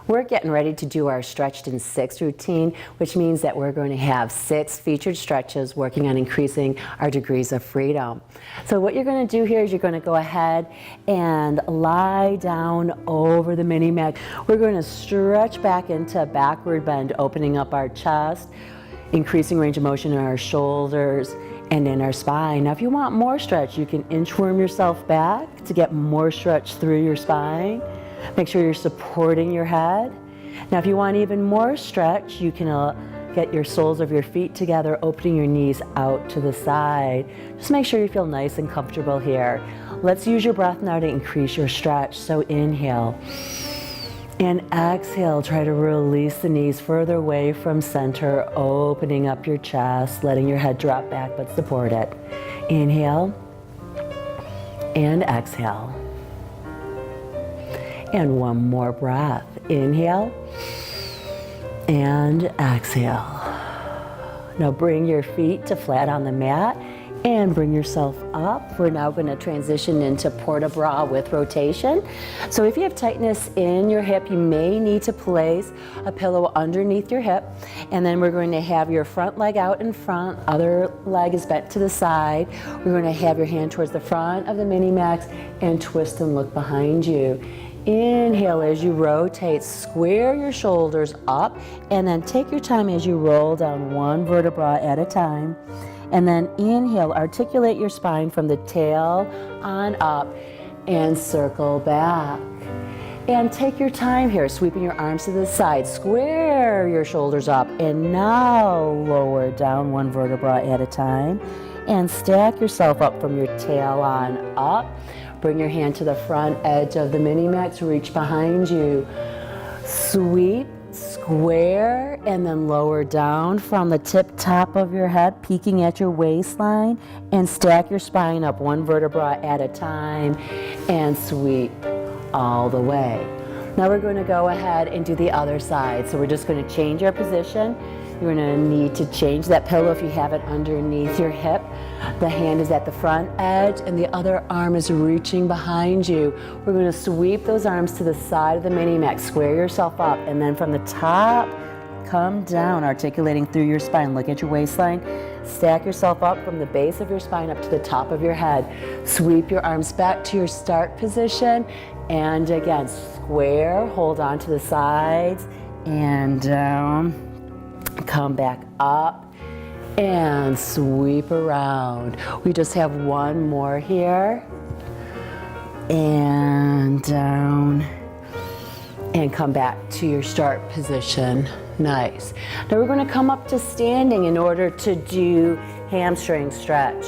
We're getting ready to do our Stretched in 6 routine, which means that we're going to have 6 featured stretches working on increasing our degrees of freedom. So what you're going to do here is you're going to go ahead and lie down over the MINIMAX. We're going to stretch back into a backward bend, opening up our chest, increasing range of motion in our shoulders and in our spine. Now if you want more stretch, you can inchworm yourself back to get more stretch through your spine. Make sure you're supporting your head. Now if you want even more stretch, you can get your soles of your feet together, opening your knees out to the side. Just make sure you feel nice and comfortable here. Let's use your breath now to increase your stretch. So inhale and exhale. Try to release the knees further away from center, opening up your chest, letting your head drop back but support it. Inhale and exhale. And one more breath. Inhale and exhale. Now bring your feet to flat on the mat and bring yourself up. We're now going to transition into port-a-bras with rotation. So if you have tightness in your hip, you may need to place a pillow underneath your hip. And then we're going to have your front leg out in front, other leg is bent to the side. We're going to have your hand towards the front of the MINIMAX and twist and look behind you. Inhale as you rotate, square your shoulders up, and then take your time as you roll down one vertebra at a time. And then inhale, articulate your spine from the tail on up and circle back. And take your time here, sweeping your arms to the side, square your shoulders up, and now lower down one vertebra at a time. And stack yourself up from your tail on up. Bring your hand to the front edge of the MINIMAX, reach behind you. Sweep, square, and then lower down from the tip top of your head, peeking at your waistline, and stack your spine up one vertebra at a time, and sweep all the way. Now we're going to go ahead and do the other side. So we're just going to change our position. You're going to need to change that pillow if you have it underneath your hip. The hand is at the front edge and the other arm is reaching behind you. We're going to sweep those arms to the side of the MINIMAX. Square yourself up, and then from the top, come down, articulating through your spine. Look at your waistline. Stack yourself up from the base of your spine up to the top of your head. Sweep your arms back to your start position. And again, square, hold on to the sides and down. Come back up and sweep around. We just have one more here. And down. And come back to your start position. Nice. Now we're going to come up to standing in order to do hamstring stretch.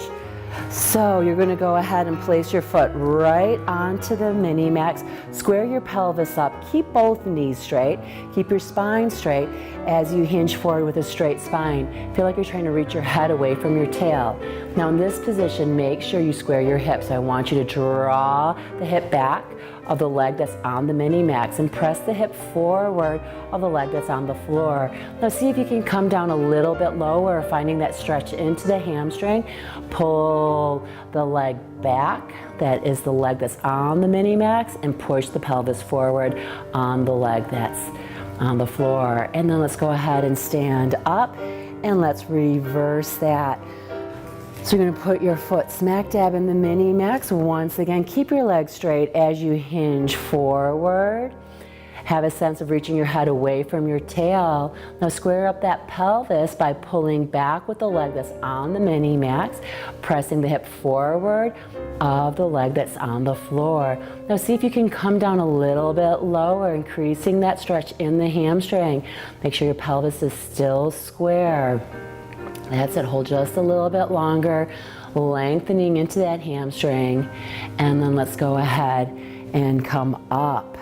So you're going to go ahead and place your foot right onto the MINIMAX. Square your pelvis up. Keep both knees straight. Keep your spine straight as you hinge forward with a straight spine. Feel like you're trying to reach your head away from your tail. Now in this position, make sure you square your hips. I want you to draw the hip back of the leg that's on the MINIMAX and press the hip forward of the leg that's on the floor. Now see if you can come down a little bit lower, finding that stretch into the hamstring. Pull the leg back, that is the leg that's on the MINIMAX, and push the pelvis forward on the leg that's on the floor. And then let's go ahead and stand up and let's reverse that. So you're going to put your foot smack dab in the MINIMAX. Once again, keep your legs straight as you hinge forward. Have a sense of reaching your head away from your tail. Now square up that pelvis by pulling back with the leg that's on the MINIMAX, pressing the hip forward of the leg that's on the floor. Now see if you can come down a little bit lower, increasing that stretch in the hamstring. Make sure your pelvis is still square. That's it, hold just a little bit longer, lengthening into that hamstring, and then let's go ahead and come up.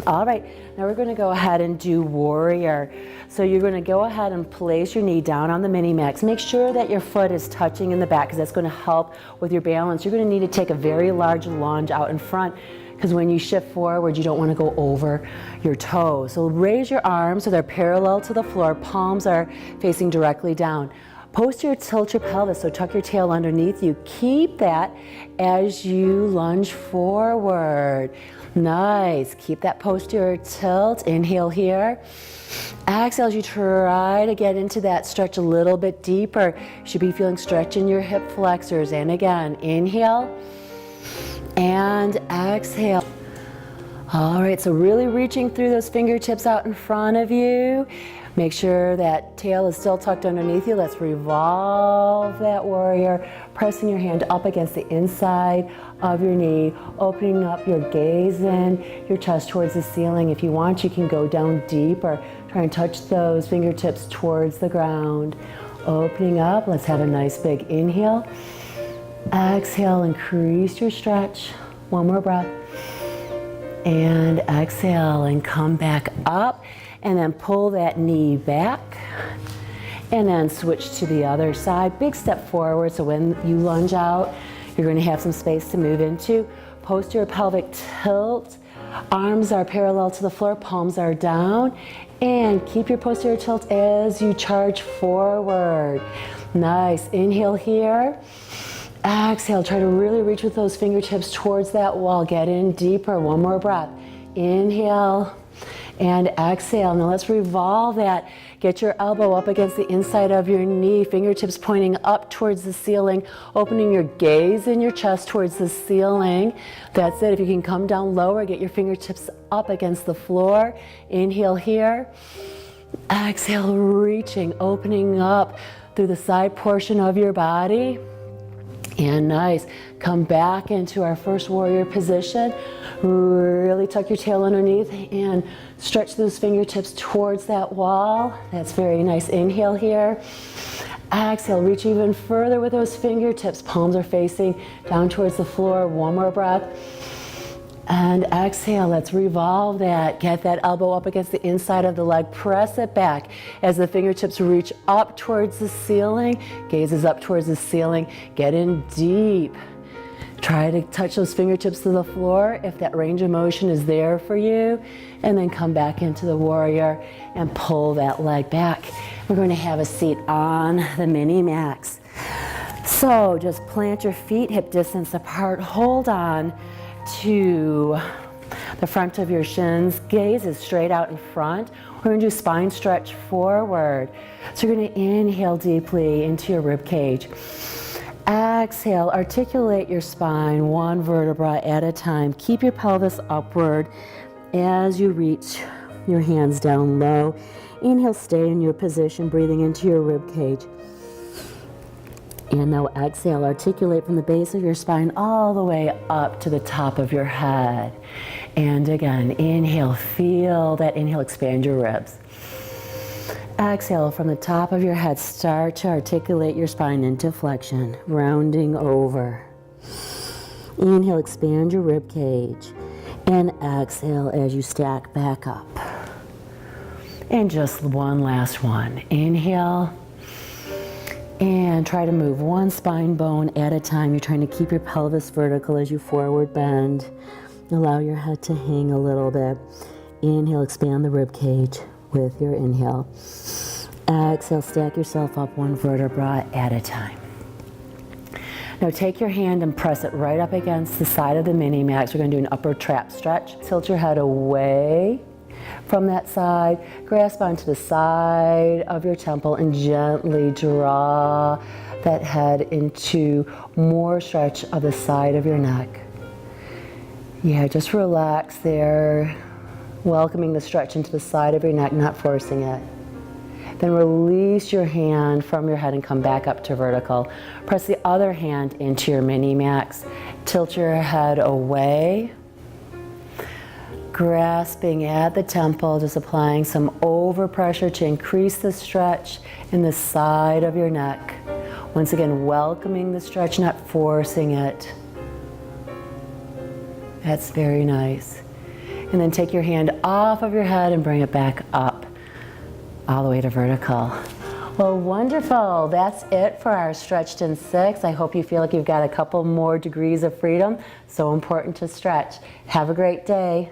All right, now we're going to go ahead and do warrior. So you're going to go ahead and place your knee down on the MINIMAX. Make sure that your foot is touching in the back because that's going to help with your balance. You're going to need to take a very large lunge out in front because when you shift forward, you don't want to go over your toes. So raise your arms so they're parallel to the floor. Palms are facing directly down. Posterior tilt your pelvis, so tuck your tail underneath you. Keep that as you lunge forward. Nice. Keep that posterior tilt. Inhale here. Exhale as you try to get into that stretch a little bit deeper. You should be feeling stretch in your hip flexors. And again, inhale and exhale. All right, so really reaching through those fingertips out in front of you. Make sure that tail is still tucked underneath you. Let's revolve that warrior, pressing your hand up against the inside of your knee, opening up your gaze in, your chest towards the ceiling. If you want, you can go down deeper. Try and touch those fingertips towards the ground. Opening up, let's have a nice big inhale. Exhale, increase your stretch. One more breath. And exhale and come back up. And then pull that knee back and then switch to the other side. Big step forward, so when you lunge out, you're going to have some space to move into. Posterior pelvic tilt. Arms are parallel to the floor, palms are down. And keep your posterior tilt as you charge forward. Nice. Inhale here. Exhale. Try to really reach with those fingertips towards that wall. Get in deeper. One more breath. Inhale. And exhale. Now let's revolve that. Get your elbow up against the inside of your knee, fingertips pointing up towards the ceiling, opening your gaze in your chest towards the ceiling. That's it. If you can come down lower, get your fingertips up against the floor. Inhale here. Exhale, reaching, opening up through the side portion of your body. And nice. Come back into our first warrior position. Really tuck your tail underneath and stretch those fingertips towards that wall. That's very nice. Inhale here. Exhale, reach even further with those fingertips. Palms are facing down towards the floor. One more breath. And exhale, let's revolve that. Get that elbow up against the inside of the leg. Press it back as the fingertips reach up towards the ceiling. Gaze is up towards the ceiling. Get in deep. Try to touch those fingertips to the floor if that range of motion is there for you. And then come back into the warrior and pull that leg back. We're going to have a seat on the MINIMAX. So just plant your feet hip distance apart. Hold on to the front of your shins. Gaze is straight out in front. We're going to do spine stretch forward. So you're going to inhale deeply into your rib cage. Exhale, articulate your spine one vertebra at a time. Keep your pelvis upward as you reach your hands down low. Inhale, stay in your position, breathing into your rib cage. And now exhale, articulate from the base of your spine all the way up to the top of your head. And again, inhale, feel that inhale, expand your ribs. Exhale, from the top of your head, start to articulate your spine into flexion, rounding over. Inhale, expand your rib cage. And exhale as you stack back up. And just one last one. Inhale. And try to move one spine bone at a time. You're trying to keep your pelvis vertical as you forward bend. Allow your head to hang a little bit. Inhale, expand the rib cage with your inhale. Exhale, stack yourself up one vertebra at a time. Now take your hand and press it right up against the side of the MINIMAX. We're going to do an upper trap stretch. Tilt your head away from that side. Grasp onto the side of your temple and gently draw that head into more stretch of the side of your neck. Yeah, just relax there. Welcoming the stretch into the side of your neck, not forcing it. Then release your hand from your head and come back up to vertical. Press the other hand into your MINIMAX. Tilt your head away. Grasping at the temple, just applying some overpressure to increase the stretch in the side of your neck. Once again, welcoming the stretch, not forcing it. That's very nice. And then take your hand off of your head and bring it back up, all the way to vertical. Well, wonderful. That's it for our Stretched in 6. I hope you feel like you've got a couple more degrees of freedom. So important to stretch. Have a great day.